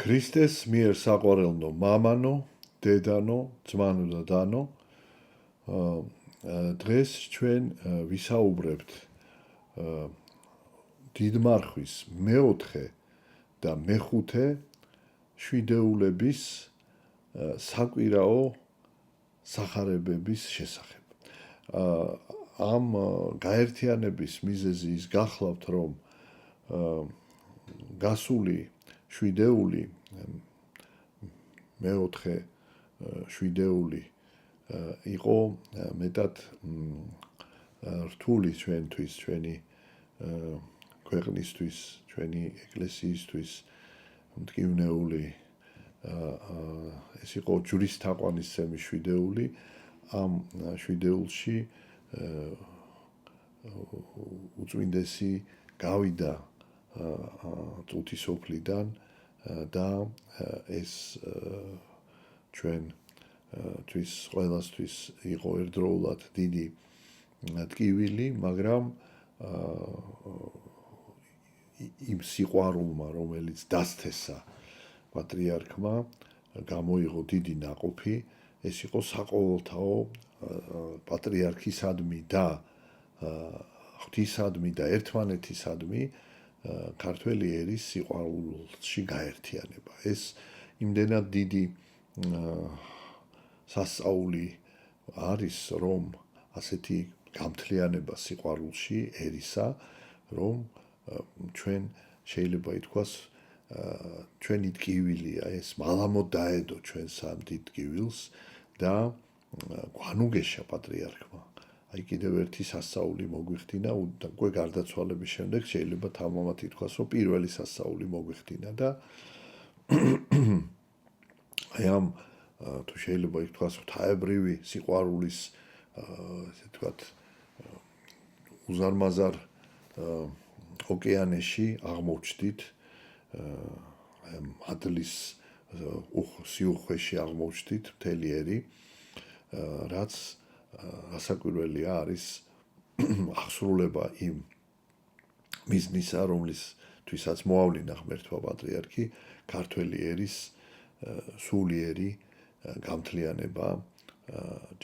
ქრისტეს მიერ საყვარელნო მამანო, დედანო, ძმანო და დანო, დღეს ჩვენ ვისაუბრებთ დიდმარხვის მეოთხე და მეხუთე შვიდეულების საკვირაო სახარებების შესახებ. ამ გაერთიანების მიზეზი ის გახლავთ, რომ გასული შვიდეული მეოთხე შვიდეული იყო მეტად რთული ჩვენთვის, ჩვენი ქვეყნისთვის, ჩვენი ეკლესიისთვის მტკივნეული ეს იყო ჯვრის თაყვანისცემის შვიდეული. ამ შვიდეულში უწმინდესი გავიდა წუთის სოფლიდან და ეს ჩვენთვის ყველასთვის იყო ერთდროულად დიდი ტკივილი, მაგრამ იმ სიყვარულმა, რომელიც დასთესა პატრიარქმა, გამოიღო დიდი ნაყოფი. ეს იყო საყოველთაო პატრიარქისადმი და ღვთისადმი და ერთმანეთისადმი ქართველი ერის სიყვარულში გაერთიანება. ეს იმდენად დიდი სასწაული არის, რომ ასეთი გამთლიანება სიყვარულში ერისა, რომ ჩვენ შეიძლება ითქვას ჩვენი ტკივილია ეს მალამოდ დაედო ჩვენს ამ დიდ ტკივილს და გვანუგეშა პატრიარქმა. აი კიდევ ერთი სასწაული მოგვიხდინა და უკვე გარდაცვალების შემდეგ შეიძლება თამამად ითქვას, რომ პირველი სასწაული მოგვიხდინა და აი ამ თუ შეიძლება ითქვას ღვთაებრივი სიყვარულის ესე ვთქვათ უზარმაზარ ოკეანეში აღმოჩნდით მადლის სიუხვეში აღმოჩნდით მთელი ერი, რაც ასაკვირველია არის აღსრულება იმ მიზნისა, რომლისთვისაც მოავლინა ღმერთმა პატრიარქი, ქართველი ერის სულიერი გამთლიანება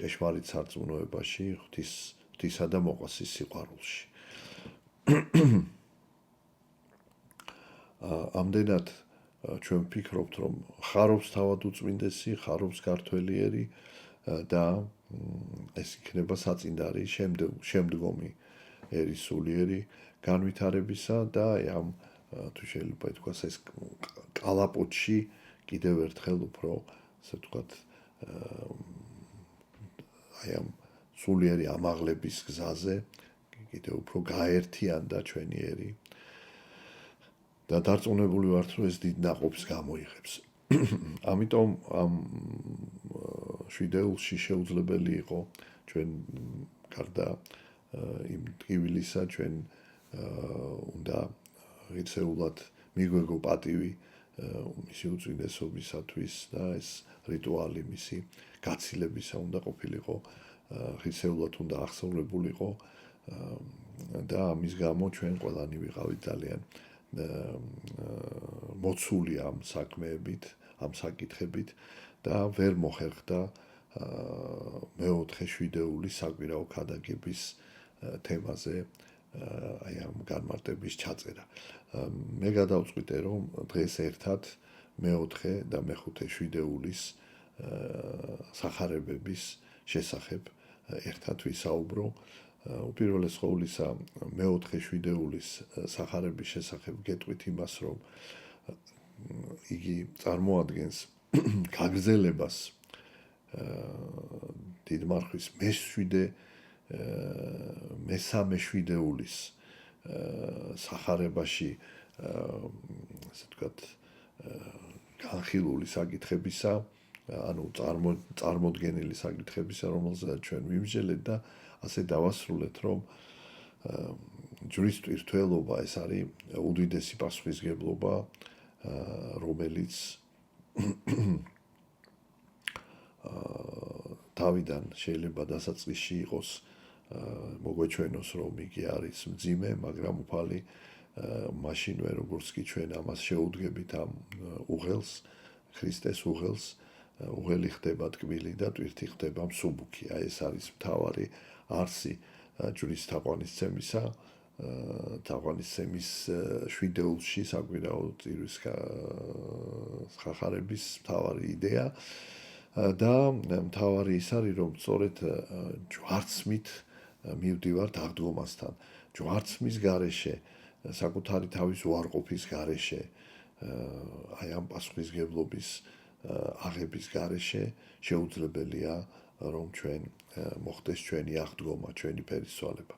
ჭეშმარიტ სარწმუნოებაში, ღვთისა და მოყვასის სიყვარულში. ამდენად ჩვენ ვფიქრობთ, რომ ხარობს თავად უწმინდესი, ხარობს ქართველი ერი და ეს იქნება საწინდარი შემდგომი ერის სულიერი განვითარებისა და ამ თუ შეიძლება ითქვას ეს კალაპოტში კიდევ ერთხელ უფრო ასე ვთქვათ აი ამ სულიერი ამაღლების გზაზე კიდევ უფრო გაერთიანდა ჩვენი ერი და დარწმუნებული ვართ, რომ ეს დიდ ნაყოფს გამოიღებს. ამიტომ ამ შვიდეულში შეუძლებელი იყო ჩვენ გარდა იმ ტკივილისა ჩვენ უნდა ღირსეულად მიგვეგო პატივი მისი უწმინდესობისათვის და ეს რიტუალი მისი გაცილებისა უნდა ყოფილიყო, ღირსეულად უნდა აღსრულებულიყო და ამის გამო ჩვენ ყველანი ვიყავით ძალიან მოცული ამ საქმეებით, ამ საკითხებით და ვერ მოხერხდა მეოთხე შვიდეულის საკვირაო ქადაგების თემაზე აი ამ განმარტების ჩაწერა. მე გადავწყვიტე, რომ დღეს ერთად მეოთხე და მეხუთე შვიდეულის სახარებების შესახებ ერთად ვისაუბრო. უპირველეს ყოვლისა მეოთხე შვიდეულის სახარების შესახებ გეტყვით იმას, რომ იგი წარმოადგენს გაგრძელებას დიდმარხვის მესამე შვიდეულის სახარებაში ასე ვთქვათ განხილული საკითხებისა, ანუ წარმოდგენილი საკითხებისა, რომელზეც ჩვენ ვიმსჯელეთ და ასე დავასრულეთ, რომ ჯვრის ტვირთველობა ეს არის უდიდესი პასუხისგებლობა, რომელიც თავიდან შეიძლება დასაწყისში იყოს მოგვეჩვენოს, რომ იგი არის მძიმე, მაგრამ უფალი მაშინვე როგორც კი ჩვენ ამას შეუდგებით ამ უღელს, ქრისტეს უღელს, უღელი ხდება ტკბილი და ტვირთი ხდება მსუბუქი. აი ეს არის მთავარი არსი ჯვრის თაყვანისცემისა, თაყვანისცემის შვიდეულში საკვირაო წირვის ხახარების მთავარი იდეა და მთავარი ის არის, რომ სწორედ ჯვარცმით მივდივართ აღდგომასთან. ჯვარცმის გარეშე, საკუთარი თავის უარყოფის გარეშე, აი ამ პასუხისმგებლობის აღების გარეშე შეუძლებელია რომ ჩვენ მოხდეს ჩვენი აღდგომა, ჩვენი ფერისცვალება.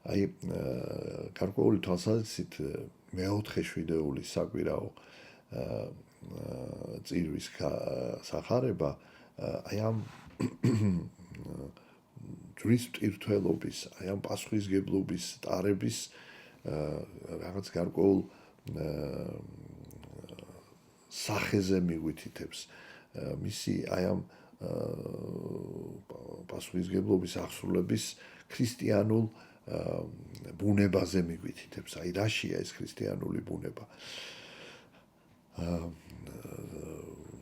აი გარკვეული თვალსაზრისით მეოთხე შვიდეულის საკვირაო წირვის სახარება აი ამ ჯვრის მტკივრთველობის, აი ამ პასუხისმგებლობის ტარების რაღაც გარკვეულ სახეზე მიგვითითებს. მისი აი ამ პასუხისმგებლობის აღსრულების ქრისტიანულ ბუნებაზე მიგვითითებს. აი რაშია ეს ქრისტიანული ბუნება?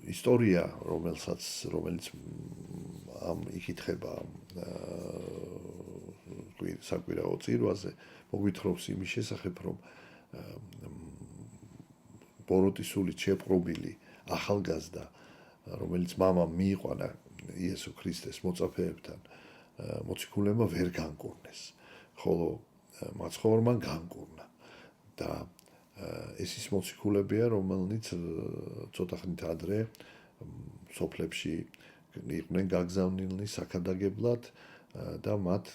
ისტორია, რომელიც ამ იკითხება საკვირაო წირვაზე, მოგვითხრობს იმის შესახებ, რომ ბოროტისული შეპყრობილი ახალგაზრდა, რომელიც მამამ მიიყვანა იესო ქრისტეს მოწაფეებთან, მოციქულებმა ვერ განკურნეს, ხოლო მაცხოვრმა განკურნა და ეს ის მოციქულებია, რომელნიც ცოტა ხნით ადრე სოფლებში იყვნენ გაგზავნილნი საქადაგებლად და მათ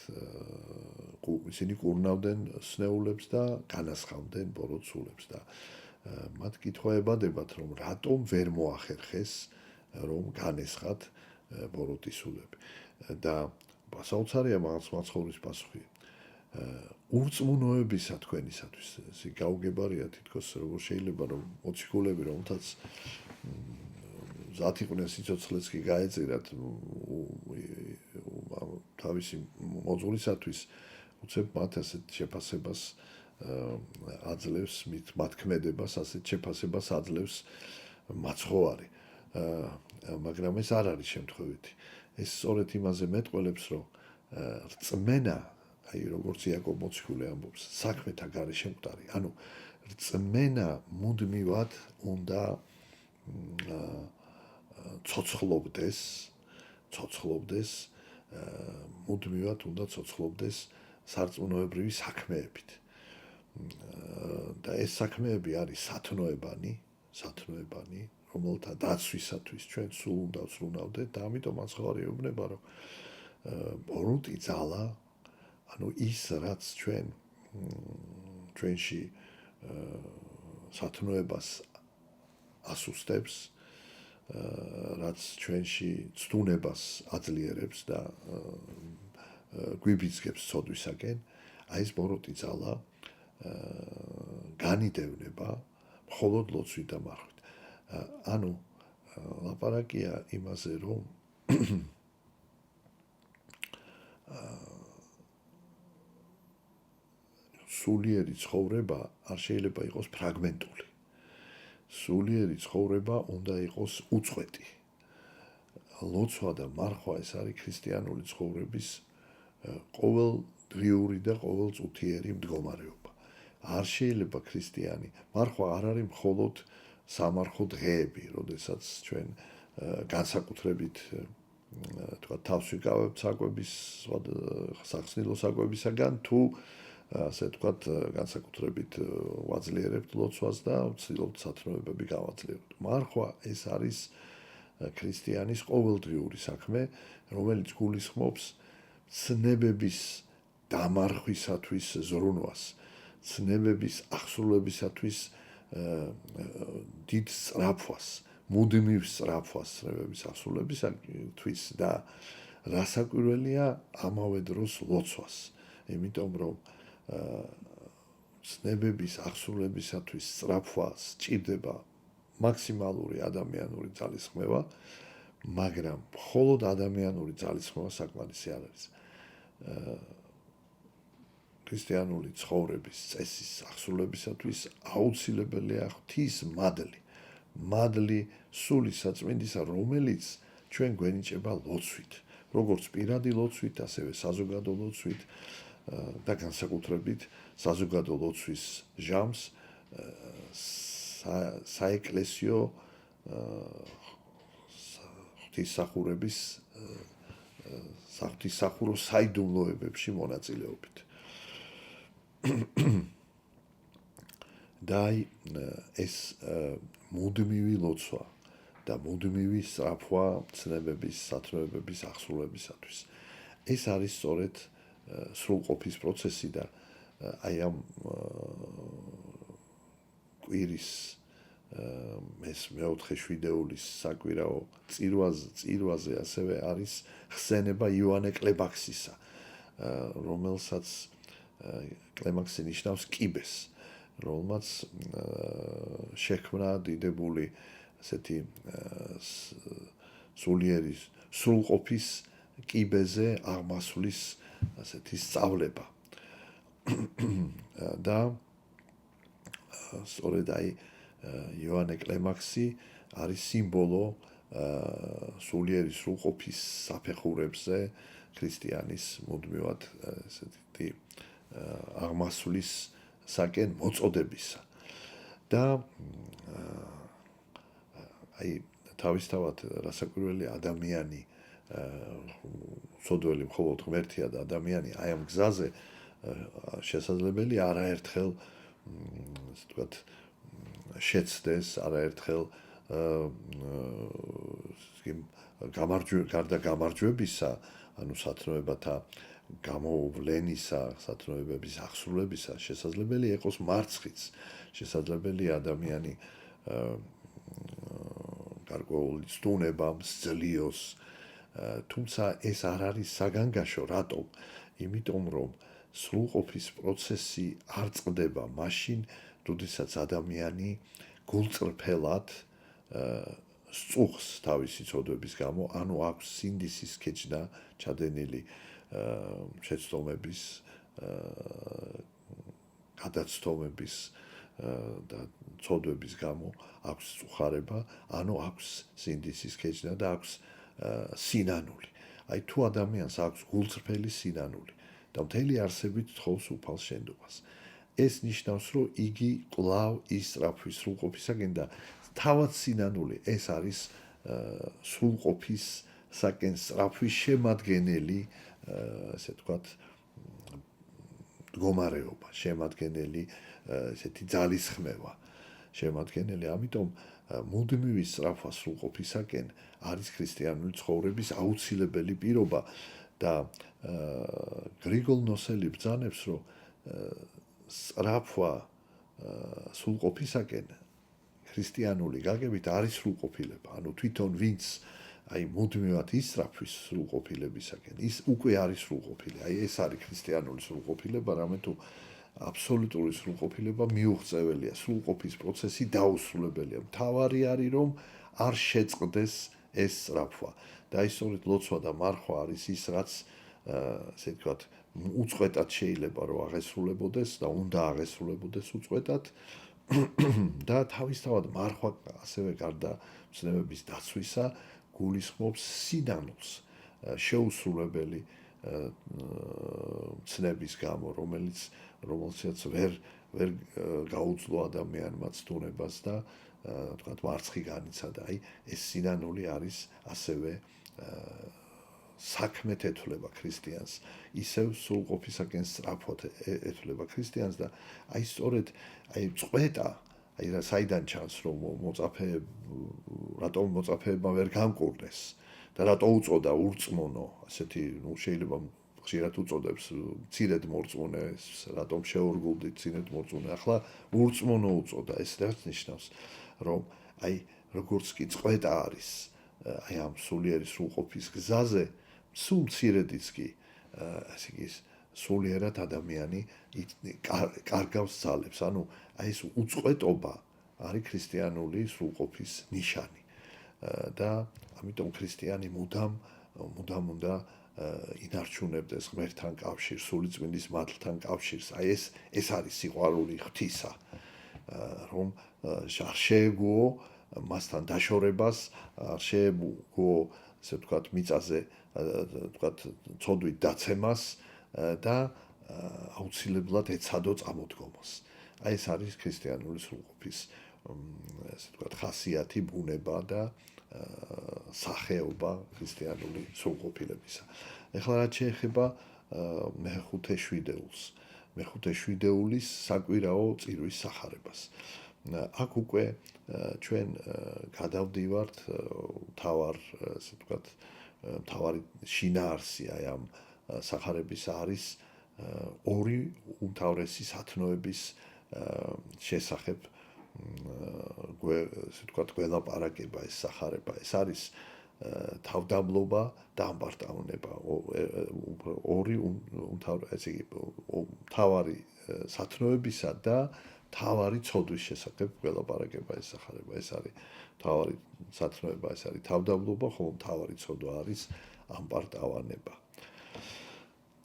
ისინი კურნავდნენ სნეულებს და განასხავდნენ ბოროტსულებს და მათ კითხვა ებადებათ, რომ რატომ ვერ მოახერხეს, რომ განესხათ ბოროტისულები და საოცარია მაგას მაცხოვრის პასუხი. ურწმუნოებისა თქვენისათვის ეს გაუგებარია თითქოს როგორ შეიძლება რომ მოციქულები რომელთაც მზად იყვნენ სიცოცხლეც კი გაეწირათ თავისი მოძღვრისათვის უცებ მათ ასეთ შეფასებას აძლევს მათ ქმედებას ასეთ შეფასებას აძლევს მაცხოვარი მაგრამ ეს არ არის შემთხვევითი ეს სწორედ იმაზე მეტყველებს რომ რწმენა აი როგორც იაკობ მოციქული ამბობს საქმეთა გარეშე მკვდარი ანუ რწმენა მუდმივად უნდა ცოცხლობდეს მუდმივად უნდა ცოცხლობდეს სარწმუნოებრივი საქმეებით და ეს საქმეები არის სათნოებანი რომელთა დაცვისათვის ჩვენ სულ უნდა ვცრუნავდეთ და ამიტომ მაცხოვარი ეუბნება რომ ბოროტი ძალა ანუ ის რაც ჩვენში სათნოებას ასუსტებს რაც ჩვენში ცდუნებას აძლიერებს და გვიბიძგებს ცოდვისაკენ აი ეს ბოროტი ძალა განიდევნება მხოლოდ ლოცვით და მარხვით ანუ ლაპარაკია იმაზე რომ სულიერი ცხოვრება არ შეიძლება იყოს ფრაგმენტული სულიერი ცხოვრება უნდა იყოს უწყვეტი ლოცვა და მარხვა ეს არის ქრისტიანული ცხოვრების ყოველდღიური და ყოველწუთიერი მდგომარეობა არ შეიძლება ქრისტიანი მარხვა არ არის მხოლოდ სამარხო დღეები როდესაც ჩვენ განსაკუთრებით თქვა თავს ვიკავებთ საკვების სახსნილო საკვებისაგან თუ ასე ვთქვათ, განსაკუთრებით ვაძლიერებთ ლოცვას და ვცდილობთ სათნოებები გავაძლიეროთ. მარხვა ეს არის ქრისტიანის ყოველდღიური საქმე, რომელიც გულისხმობს ცნებების დამარხვისათვის ზრუნვას, ცნებების აღსრულებისათვის დიდ სწრაფვას, მუდმივ სწრაფვას ცნებების აღსრულებისათვის და რასაკვირველია ამავე დროს ლოცვას. იმიტომ რომ ცნებების აღსრულებისათვის სწრაფვა სჭირდება მაქსიმალური ადამიანური ძალისხმევა, მაგრამ მხოლოდ ადამიანური ძალისხმევა საკმარისი არ არის. ქრისტიანული ცხოვრების წესის აღსრულებისათვის აუცილებელია ღვთის მადლი სული საწმინდისა, რომელიც ჩვენ გვენიჭება ლოცვით, როგორც პირადი ლოცვით, ასევე საზოგადო ლოცვით და განსაკუთრებით საზოგადო ლოცვის ჟამს საეკლესიო ღვთისმსახურების ღვთისმსახურო საიდუმლოებებში მონაწილეობით. და ეს მუდმივი ლოცვა და მუდმივი სწრაფვა ცნებების, სათნოებების აღსრულებისათვის. ეს არის სწორედ სრულყოფის პროცესი და აი ამ კვირის ეს მეოთხე შვიდეულის საკვირაო წირვაზე ასევე არის ხსენება იოანე კლებაქსისა, რომელსაც კლემაქსი ნიშნავს კიბეს, რომელმაც შექმნა დიდებული ასეთი სულიერი სრულყოფის კიბეზე აღმასვლის ასეთი სწავლება. და სწორედ აი იოანე კლემაქსი არის სიმბოლო სულიერი სრულყოფის საფეხურებზე ქრისტიანის მუდმივად ესეთი აღმასვლის საკენ მოწოდებისა. და აი თავისთავად რასაკვირველი ადამიანი სოდველი მხოლოდ ღმერთია და ადამიანი აი ამ გზაზე შესაძლებელი არაერთხელ ასე ვთქვათ შეცდეს, არაერთხელ გარდა გამარჯვებისა, ანუ სათნოებათა გამოვლენისა, სათნოებების აღსრულებისა, შესაძლებელი იყოს მარცხიც, შესაძლებელია ადამიანი გარკვეული ცდუნება სძლიოს, თუმცა ეს არ არის საგანგაშო, რატომ? იმიტომ რომ სრულყოფის პროცესი არ წყდება მაშინ, როდესაც ადამიანი გულწრფელად სწუხს თავისი ცოდვების გამო, ანუ აქვს სინდისის ქეჯნა ჩადენილი შეცდომების, გადაცდომების და ცოდვების გამო აქვს სწუხარება, ანუ აქვს სინდისის ქეჯნა და აქვს სინანული. აი თუ ადამიანს აქვს გულწრფელი სინანული და მთელი არსებით თხოვს უფალ შენდობას, ეს ნიშნავს, რომ იგი კვლავ ისწრაფვის სრულყოფისაკენ და თავად სინანული ეს არის სრულყოფის საკენ სწრაფვის შემადგენელი, ასე ვთქვათ, მდგომარეობა, შემადგენელი ესეთი ძალისხმევა, შემადგენელი, ამიტომ მუდმივი სწრაფვა სრულყოფისაკენ არის ქრისტიანული ცხოვრების აუცილებელი პირობა და გრიგოლ ნოსელი ბრძანებს, რომ სწრაფვა სრულყოფისაკენ ქრისტიანული გაგებით არის სრულყოფილება, ანუ თვითონ ვინც აი მუდმივად ისწრაფვის სრულყოფილებისაკენ, ის უკვე არის სრულყოფილი. აი ეს არის ქრისტიანული სრულყოფილება, რამე თუ აბსოლუტური სრულყოფილება მიუღწეველია, სრულყოფის პროცესი დაუსრულებელია. მთავარი არის რომ არ შეწყდეს ეს სწრაფვა. და ის სწორედ ლოცვა და მარხვა არის ის, რაც ასე ვთქვათ, უწყვეტად შეიძლება რომ აღესრულებოდეს და უნდა აღესრულებოდეს უწყვეტად. და თავისთავად მარხვა ასევე გარდა ცნებების დაცვისა გულისხმობს სინანულს, შეუსრულებელი ცნების გამო, რომელსაც ვერ გაუძლო ადამიანმა ცდუნებას და თქვათ მარცხი განიცადა. აი ეს სინანული არის ასევე საქმეთ ეთვლება ქრისტიანს, ისევ სრულყოფისაკენ სწრაფად ეთვლება ქრისტიანს და აი სწორედ აი წყვეტა, აი საიდან ჩანს რომ რატომ მოწაფეებმა ვერ გამკურნეს და რატო უწოდა ურწმუნო, ასეთი შეიძლება ხშირად უწოდებს მცირედ მორწმუნეს, რატომ შეორგულდით მცირედ მორწმუნე, ახლა ურწმუნო უწოდა, ეს რაც ნიშნავს, რომ აი როგორც კი წყვეტა არის აი ამ სულიერი სრულყოფის გზაზე, სულ მცირედიც კი ასე იგი სულიერად ადამიანი კარგავს ძალებს, ანუ აი ეს უწყვეტობა არის ქრისტიანული სრულყოფის ნიშანი და ამიტომ ქრისტიანი მუდამ უნდა ინარჩუნებდეს ღმერთთან კავშირს, სულიწმინდის მადლთან კავშირს. აი ეს არის სიყვარული ღვთისა, რომ არ შეეგუო მასთან დაშორებას, არ შეეგუო, ასე ვთქვათ, მიწაზე, ვთქვათ, ცოდვით დაცემას და აუცილებლად ეცადო წამოდგომას. აი ეს არის ქრისტიანული სრულყოფის, ასე ვთქვათ, ხასიათი, ბუნება და სახეობა ქრისტიანული სრულყოფილებისა. ეხლა რაც შეეხება მეხუთე შვიდეულს, მეხუთე შვიდეულის საკვირაო წირვის სახარებას. აქ უკვე ჩვენ გადავდივართ თავარ, ასე ვთქვათ, თავარი შინაარსი აი ამ სახარების არის ორი უმთავრესი სათნოების შესახებ ესე ვთქვათ, გველაპარაკება ეს სახარება. ეს არის თავდაბლობა და ამბარტავნება. ორი თავარი სათნოებისა და თავარი ცოდვის შესახებ გველაპარაკება ეს სახარება. ეს არის თავარი სათნოება, ეს არის თავდაბლობა, ხოლო თავარი ცოდვა არის ამბარტავანება.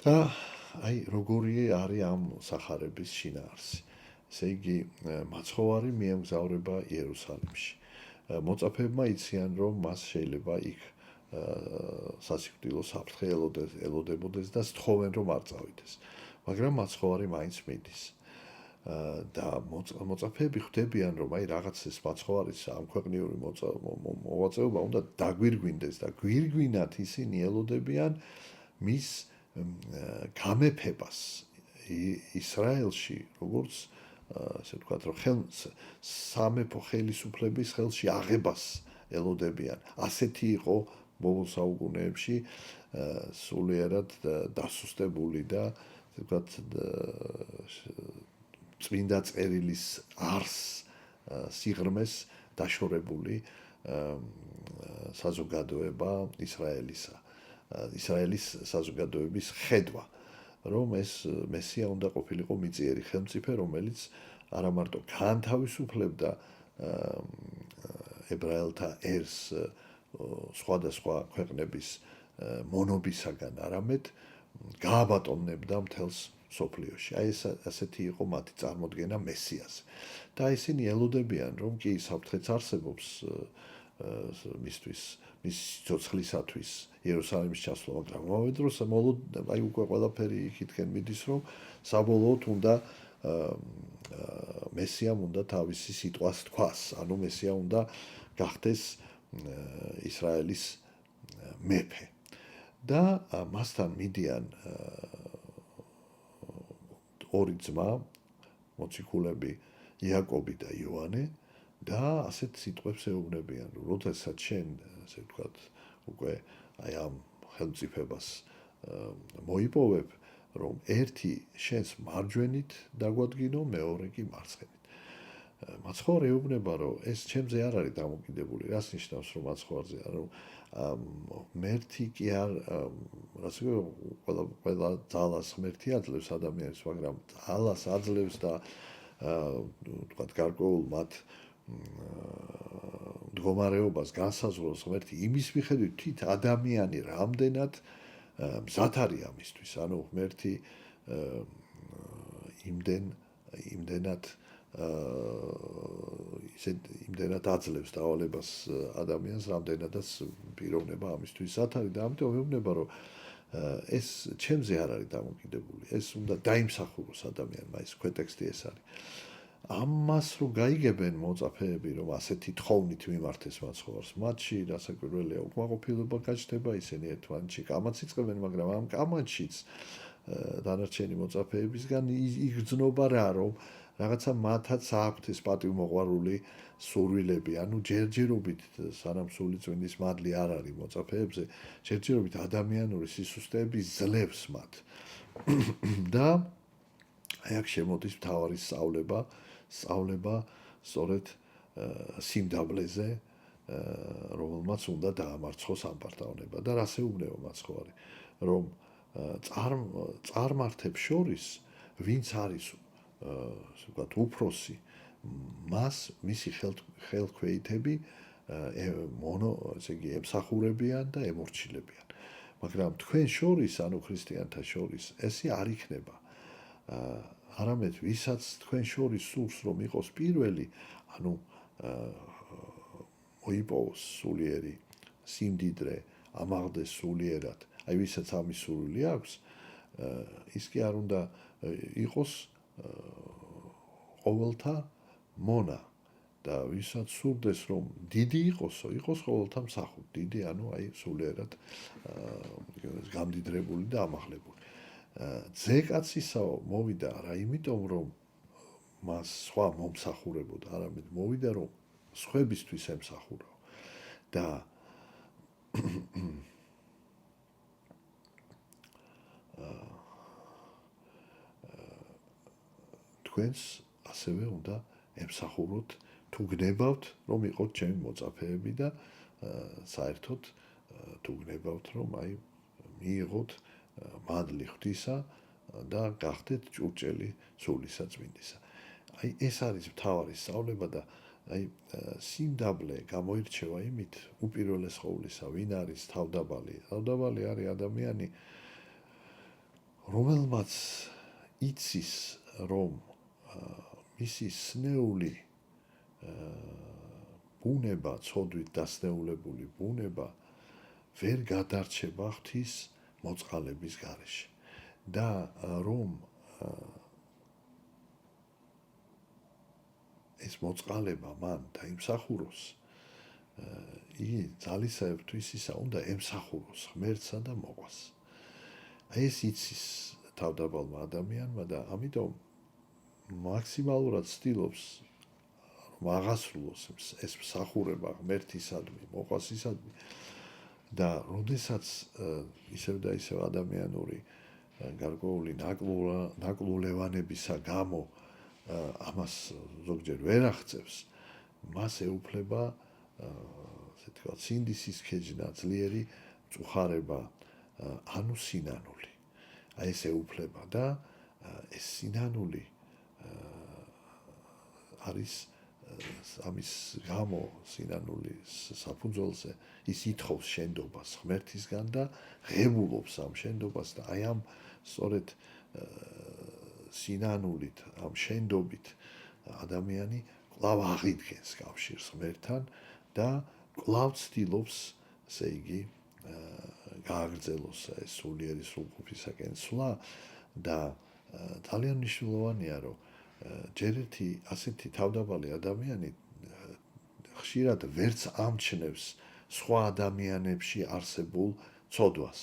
და აი როგორი არის ამ სახარების შინაარსი. ესე იგი, მაცხოვარი მიემგზავრება იერუსალიმში. მოწაფეებმა იციან, რომ მას შეიძლება იქ სასიკვდილო საფრთხე ელოდებოდეს და სთხოვენ, რომ არ წავიდეს. მაგრამ მაცხოვარი მაინც მიდის. და მოწაფეები ხვდებიან, რომ აი რაღაც ეს მაცხოვარის ამქვეყნიური მოღვაწეობა უნდა დაგვირგვინდეს და გვირგვინად ისინი ელოდებიან მის გამეფებას ისრაელში, როგორც ასე ვთქვათ, რომ სამეფო ხელისუფლების ხელში აღებას ელოდებიან. ასეთი იყო ბოლო საუკუნეებში სულიერად დასუსტებული და ასე ვთქვათ, წმინდა წერილის არს სიღრმეს დაშორებული საზოგადოება ისრაელისა. ისრაელის საზოგადოების ხედვა, რომ ეს მესია უნდა ყოფილიყო მიწიერი ხელმწიფე, რომელიც არა მარტო გაანთავისუფლებდა ებრაელთა ერს სხვადასხვა ქვეყნების მონობისაგან, არამედ გააბატონებდა მთელს სოფლიოში. აი ეს ასეთი იყო მათი წარმოდგენა მესიაზე. და ისინი ელოდებიან, რომ კი საფრთხეც არსებობს მისთვის, მის სიცოცხლისათვის იერუსალიმის ჩასვლა, მაგრამ ამავე დროს აი უკვე ყველაფერი იქითკენ მიდის, რომ საბოლოოდ უნდა მესიამ უნდა თავისი სიტყვას თქვას, ანუ მესია უნდა გახდეს ისრაელის მეფე. და მასთან მიდიან ორი ძმა, მოციქულები იაკობი და იოანე და ასეთ სიტყვებს ეუბნებიან, რომ როდესაც შენ, ასე ვთქვათ, უკვე აი ამ ხელმწიფებას მოიპოვებ, რომ ერთი შენს მარჯვენით დაგვადგინო, მეორე კი მარცხენით. მაცხოვარი ეუბნება, რომ ეს ჩემზე არ არის დამოკიდებული. რას ნიშნავს, რომ მაცხოვარზე, ანუ ღმერთი კი არ, რაც ყველა ძალას ღმერთი აძლევს ადამიანს, მაგრამ ძალას აძლევს და ვთქვათ, გარკვეულ მათ მდგომარეობას განსაზღვროს ღმერთი იმის მიხედვით, თვით ადამიანი რამდენად მზად არის ამისთვის. ანუ ღმერთი იმდენად იმდენად აძლევს დავალებას ადამიანს, რამდენადაც პიროვნება ამისთვის მზად არის და ამიტომ ეუბნება, რომ ეს ჩემზე არ არის დამოკიდებული. ეს უნდა დაიმსახუროს ადამიანმა, ეს ქვეტექსტი ეს არის. ამას რო გაიგებენ მოწაფეები, რომ ასეთი თხოვნით მიმართეს მაცხოვარს, მათში რასაკვირველია უკმაყოფილება გაჩნდება, ისინი ერთმანეთში კამათს იწყებენ, მაგრამ ამ კამათშიც დანარჩენი მოწაფეებისგან იგრძნობა რა, რომ რაღაცა მათაც აქვთ ეს პატივმოყვარული სურვილები, ანუ ჯერჯერობით სანამ სულიწმინდის მადლი არ არის მოწაფეებზე, ჯერჯერობით ადამიანური სისუსტეები ძლევს მათ. და აი აქ შემოდის მთავარი სწავლება სწორედ სიმდაბლეზე, რომელმაც უნდა დაამარცხოს ამბარტავნება. და რას ეუბნება მაცხოვარი, რომ წარმართებს შორის ვინც არის ასე ვთქვათ, უფროსი, მას მისი ხელქვეითები ესე იგი ემსახურებიან და ემორჩილებიან. მაგრამ თქვენ შორის, ანუ ქრისტიანთა შორის, ესე არ იქნება. არამედ ვისაც თქვენ შორის სურს რომ იყოს პირველი, ანუ მოიპოვოს სულიერი სიმდიდრე, ამაღლდეს სულიერად, აი ვისაც ამის სურვილი აქვს, ის კი არ უნდა იყოს ყოველთა მონა და ვისაც სურდეს რომ დიდი იყოსო, იყოს ყოველთა მსახური, დიდი, ანუ აი სულიერად გამდიდრებული და ამაღლებული. ძეკაცისაო მოვიდა რა იმიტომ რომ მას სხვა მომსახურებოდა, არამედ მოვიდა რომ სხვებისთვის ემსახურაო და თქვენს ასევე უნდა ემსახუროთ თუ გნებავთ რომ იყოთ ჩემი მოწაფეები და საერთოდ თუ გნებავთ რომ აი მიიღოთ მადლი ღვთისა და გახდეთ ჭურჭელი სულისა წმინდისა. აი ეს არის მთავარი სწავლება და აი სიმდაბლე გამოირჩევა იმით უპირველეს ყოვლისა ვინ არის თავდაბალი. თავდაბალი არის ადამიანი რომელმაც იცის რომ მისი სნეული ბუნება, ცოდვით დასნეულებული ბუნება ვერ გადარჩება ღვთის მოწყალების გარეშე და რომ ეს მოწყალება მან დაიმსახუროს, იგი ძალისაერთთვის ისა უნდა ემსახუროს ღმერთსა და მოყვას. აი ეს იცის თავდაბალმა ადამიანმა და ამიტომ მაქსიმალურად ცდილობს რომ აღასრულოს ეს მსახურება ღმერთისადმი, მოყვასისადმი და როდესაც ისევ და ისევ ადამიანური გარკვეული ნაკლულევანებისა გამო ამას ზოგჯერ ვერ აღწევს, მას ეუფლება ასე თქვა სინდისის ქეჯნა, ძლიერი მწუხარება, ანუ სინანული. აი ეს ეუფლება და ეს სინანული არის ამის გამო სინანულის საფუძველზე ის ითხოვს შენდობას ღმერთისგან და ღებულობს ამ შენდობას და აი ამ სწორედ სინანულით, ამ შენდობით ადამიანი კვლავ აღიდგენს კავშირს ღმერთთან და კვლავ ცდილობს, ესე იგი, გააგრძელოს ეს სულიერი სრულყოფისაკენ სვლა და ძალიან მნიშვნელოვანია, რომ ჯერ ერთი ასეთი თავდაბალი ადამიანი ხშირად ვერც ამჩნევს სხვა ადამიანებში არსებულ ცოდვას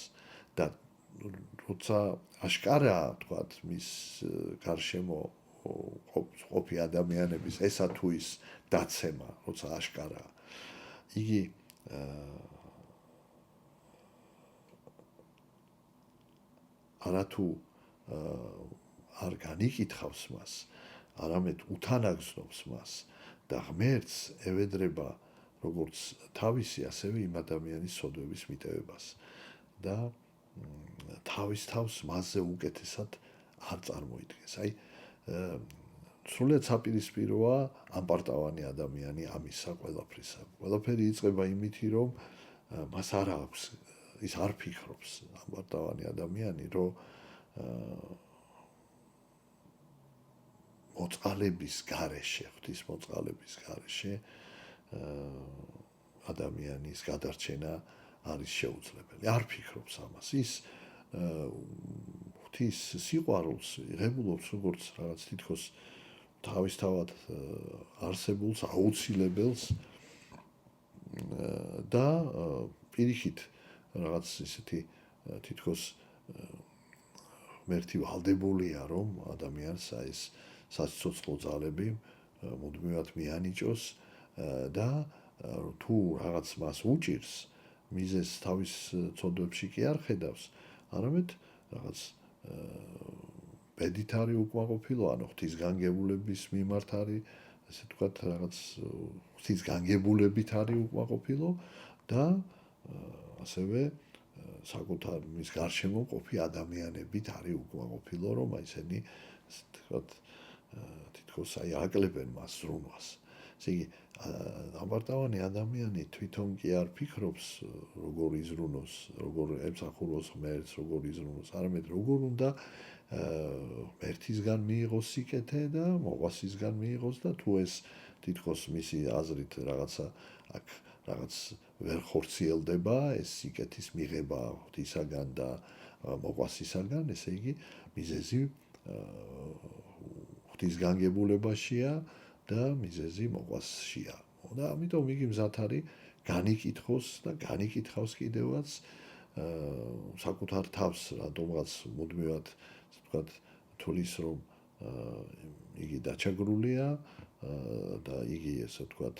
და როცა აშკარაა, თქვათ, მის გარშემო ყოფი ადამიანების ესა თუ ის დაცემა, როცა აშკარაა, იგი არათუ არ განიკითხავს მას, არამედ უთანაგზნობს მას და ღმერთს ევედრება როგორც თავისი, ასევე იმ ადამიანის სოდვების მიტევებას და თავის თავს მასზე უკეთესად არ წარმოიდგენს. აი სრულიად საპირისპიროა ამპარტავანი ადამიანი ამისა ყველაფრისა. ყველაფერი იწყება იმითი, რომ მას არ აქვს, ის არ ფიქრობს ამპარტავანი ადამიანი, რომ მოწყალების გარეშე, ღვთის მოწყალების გარეშე ადამიანის გადარჩენა არის შეუძლებელი. არ ფიქრობს ამას. ის ღვთის სიყვარულს იღებულობს როგორც რაღაც თითქოს თავისთავად არსებულს, აუცილებელს და პირიქით რაღაც ისეთი თითქოს ღმერთი ვალდებულია, რომ ადამიანს ეს საცოცხლო ძალები მუდმივად მიანიჭოს და თუ რაღაც მას უჭირს, მიზეს თავის ცოდვებში კი არ ხედავს, არამედ რაღაც ბედით არის უკმაყოფილო, ანუ ღვთის განგებულების მიმართ არის, ასე ვთქვათ, რაღაც ღვთის განგებულებით არის უკმაყოფილო და ასევე საკუთარ მის გარშემო ყოფი ადამიანებით არის უკმაყოფილო, რომ აი ესენი, ასე ვთქვათ, თითქოს აი აკლებენ მას ზრუნვას ესე იგი ამბარტავანი ადამიანი თვითონ კი არ ფიქრობს როგორ იზრუნოს, როგორ ემსახუროს ღმერთს, როგორ იზრუნოს, არამედ როგორ უნდა ერთისგან მიიღოს სიკეთე და მოყვასისგან მიიღოს და თუ ეს თითქოს მისი აზრით რაღაცა აქ რაღაც ვერ ხორციელდება ეს სიკეთის მიღება ღვთისაგან და მოყვასისაგან, ესე იგი მიზეზი ღვთისგანგებულებაშია და მიზეზი მოყვასშია. და ამიტომ იგი მზად არის განიკითხოს და განიკითხავს კიდევაც საკუთარ თავს რატომღაც მუდმივად ვთქვათ თulis რომ იგი დაჩაგრულია და იგი ესე ვთქვათ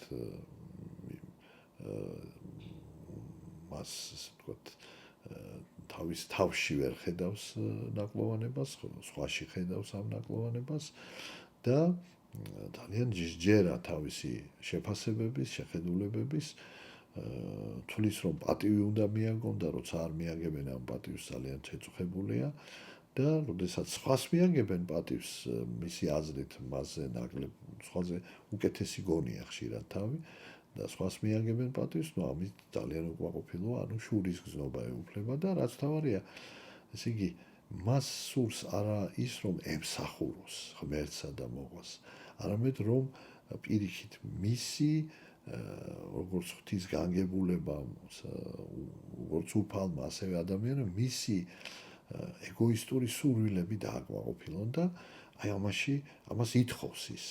მას ვთქვათ თავის თავში ვერ ხედავს ნაკლოვანებას, სხვაში ხედავს ამ ნაკლოვანებას და ძალიან ჯერა თავისი შეფასებების, შეხედულებების თulis რომ პატივი უნდა მიაგონ და როცა არ მიაგებენ ამ პატივს ძალიან შეწუხებულია და როდესაც სხვას მიაგებენ პატივს მისი აზრით მასზე ნაკლებ სხვაზე უკეთესი გონია ხშირად თავი და სხვას მიაგებენ პატივს, ნუ ამით ძალიან უკმაყოფილოა, ანუ შურის გზნობა ეუფლება და რაც თავარია, ესე იგი მას სურს არა ის რომ ემსახუროს ღმერთსა და მოყვას, არამედ რომ პირიქით მისი როგორც ღვთის განგებულება, როგორც უფალმა, ასევე ადამიანმა მისი ეგოისტური სურვილები დააკმაყოფილონ და აი ამას ითხოვს ის.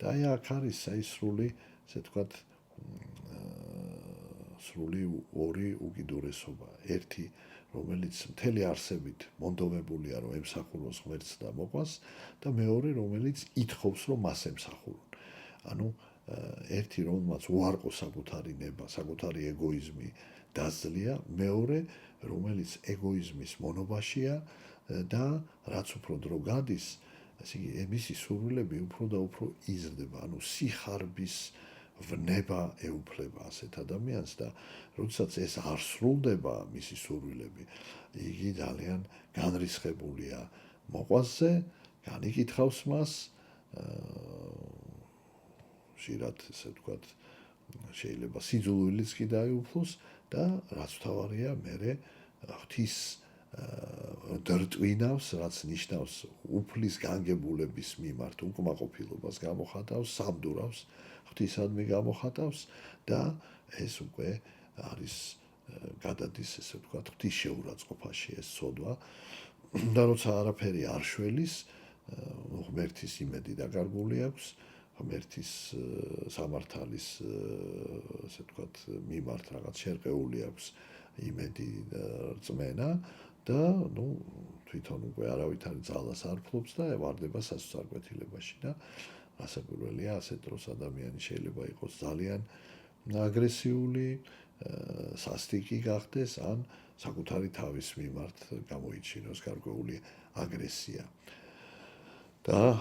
და აი აქ არის საისრული, ესე ვთქვათ, სრული ორი უკიდურესობა. ერთი, რომელიც მთელი არსებით მონდომებულია, რომ ემსახუროს ღმერთს და მოყვას და მეორე, რომელიც ითხოვს, რომ მას ემსახურონ. ანუ ერთი, რომელმაც უარყო საკუთარი ნება, საკუთარი ეგოიზმი დაძლია, მეორე, რომელიც ეგოიზმის მონობაშია და რაც უფრო დრო გადის, ესე იგი, მისი სურვილები უფრო და უფრო იზრდება, ანუ სიხარბის ვნება ეუფლება ასეთ ადამიანს და როდესაც ეს არ სრულდება მისი სურვილები, იგი ძალიან განრისხებულია მოყვასზე, განიკითხავს მას, ხშირად ესე ვთქვათ, შეიძლება სიძულვილიც კი დაეუფლოს და რაც თავარია, მერე ღვთის დარწვინავს, რაც ნიშნავს უფლის განგებულების მიმართ უკმაყოფილებას გამოხატავს, სამდურავს, ღვთისადმი გამოხატავს და ეს უკვე არის გადადის ესე ვთქვათ ღვთის შეურაცხყოფაში ეს ცოდვა და როცა არაფერი არ შველის, ღმერთის იმედი დაკარგული აქვს, ღმერთის სამართალის ესე ვთქვათ მიმართ რაღაც შერყეული აქვს იმედი და რწმენა და ნუ თვითონ უკვე არავითარი ძალას არ ფლობს და ვარდება სასწარკვეთილებაში და ასაკურველია ასეთ დროს ადამიანი შეიძლება იყოს ძალიან აგრესიული, სასტიკი გახდეს ან საკუთარი თავის მიმართ გამოიჩინოს გარკვეული აგრესია. და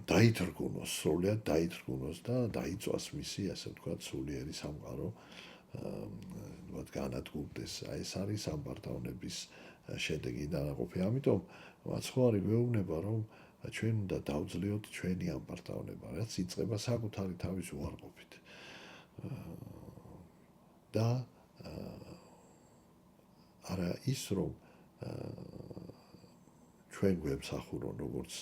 დაითრგუნოს, სრულიად დაითრგუნოს და დაიწვას მისი, ასე ვთქვათ, სულიერი სამყარო, ვთქვათ, განადგურდეს. აი ეს არის ამბარტავნების შედეგი და ნაყოფი. ამიტომ მაცხოვარი მეუბნება, რომ ჩვენ უნდა დავძლიოთ ჩვენი ამბარტავნება, რაც იწყება საკუთარი თავის უარყოფით. და არა ის, რომ ჩვენ გვემსახურონ, როგორც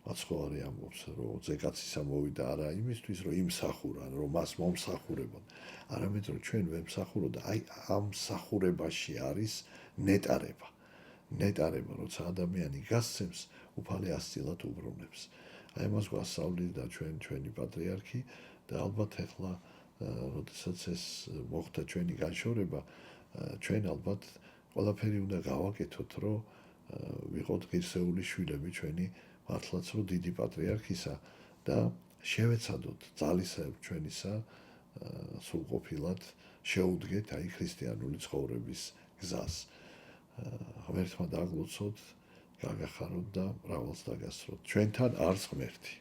მაცხოვარი ამბობს, რომ ზეკაცისა მოვიდა არა იმისთვის, რომ იმსახურან, რომ მას მომსახურებონ, არამედ რომ ჩვენ ვემსახუროთ და აი ამ მსახურებაში არის ნეტარება. ნეტარება, როცა ადამიანი გასცემს, უფალი ასწილად უბრუნებს. აი ამას გვასწავლიდა ჩვენი პატრიარქი და ალბათ ახლა როდესაც ეს მოხდა ჩვენი განშორება, ჩვენ ალბათ ყველაფერი უნდა გავაკეთოთ, რომ ვიყოთ ღირსეული შვილები ჩვენი მართლაც რომ დიდი პატრიარქისა და შევეცადოთ ძალისეებ ჩვენისა სრულყოფილად შეუდგეთ აი ქრისტიანული ცხოვრების გზას. ღმერთმა დაგლოცოთ, გაგახაროთ და მრავალს დაგასროთ. ჩვენთან არს ღმერთი.